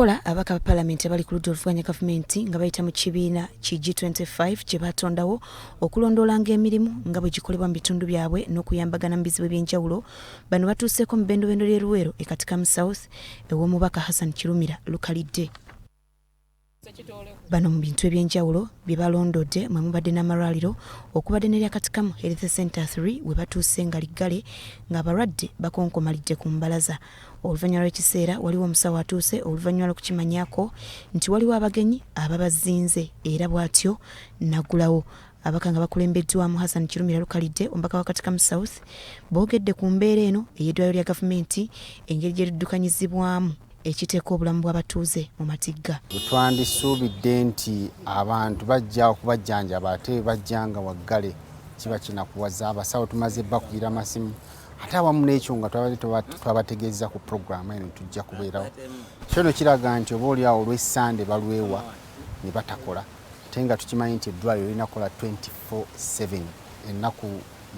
Ola abaka ba parliament abali ku ludda oluvuganya gavumenti nga bayita mu kibiina ki G25 gye batondawo okulondolanga emirimu nga bwe gikolebwa mu bitundu byabwe n'okuyambagana mu bizibu eby'enjawulo. Bano batuuseeko mu bbendobendo ly'e Luweero e Katikamu South ew'omubaka Hassan Kirumira lukalidde. Bano mu bintu eby'enjawulo bye balondodde mwe mubadde n'amalwaliro okubadde n'erya Katikamu Health Center 3 we batuuse nga liggale ng'abalwadde bakonkomalidde ku mbalaza. Oluvannyuma lw'ekiseera waliwo omusawo atuuse oluvannyuma lw'okukimanyaako nti waliwo abagenyi ababazinze era bw'atyo naggulawo. Abaka nga bakulembeddwamu Hassan Kirumira lukalidde omubaka wa Katikamu South boogedde ku mbeera eno ey'eddwaliro lya gavumenti engeri gye liddukanyizibwamu ekiteeka obulamu bw'abatuuze mu matigga. Twandisuubidde nti abantu bajja okubajjanjaba ate bajjanga waggale kiba kinakuwaza. Abasawo tumaze bakuyira amasimu ate awamu n'ekyo nga twabategeeza ku puroguramu eno tujja kubeerawo. Kyono kiraga nti oba oliawo olw'essande balwewa ne batakola ate nga tukimanyi nti eddwaliro lirina kukola 24/7 ennaku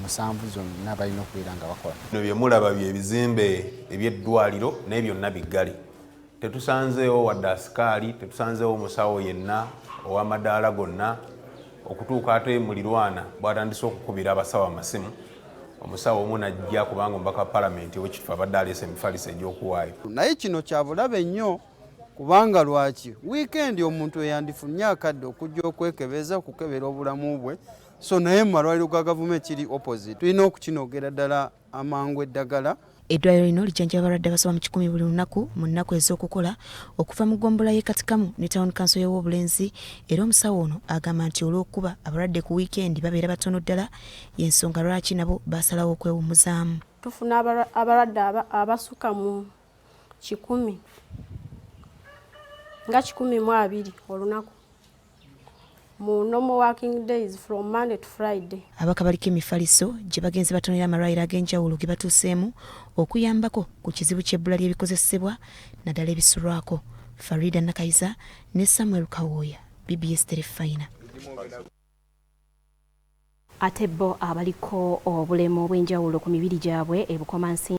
7 zonna balina okubeera nga bakola. Bino bye mulaba bye bizimbe eby'eddwaliro naye byonna biggale. Tetusanzeewo wadde asikaali, tetusanzeewo omusawo yenna ow'amadaala gonna okutuuka ate mulirwana bw'atandise okukubira abasawo amasimu. Omusawo omu najja kubanga omubaka wa palamenti ow'ekifo abadde aleese emifaliso egy'okuwaayo. Naye kino kya bulabe nnyo kubanga lwaki wiikendi omuntu eyandifunye akadde okujja okwekebeza okukebera obulamu bwe. So naye mu malwaliro ga gavumenti kiri opposite. Tulina okukinogera ddala amangu eddagala. Eddwaliro lino lijjanjaba abalwadde abasoba mu 100 buli lunaku mu nnaku ez'okukola okuva mu ggombolola y'e Katikamu ne Town Council y'Obulenzi. Era omusawo ono agamba nti olw'okuba abalwadde ku wiikendi babeera batono ddala y'ensonga lwaki nabo basalawo okwewummuzaamu. Tufuna abalwadde abasukka mu 100 nga 120 olunaku mu normal working days from Monday to Friday. Abaka baliko emifaliso gye bagenze batonera amalwaliro ag'enjawulo ge batuuseemu okuyambako ku kizibu ky'ebbula ly'ebikozesebwa naddala ebisulwako. Farida Nakayiza ne Samuel Kawooya, BBS Terefayina. Ate bo abaliko obulemu obw'enjawulo ku mibiri gyabwe ebukomansi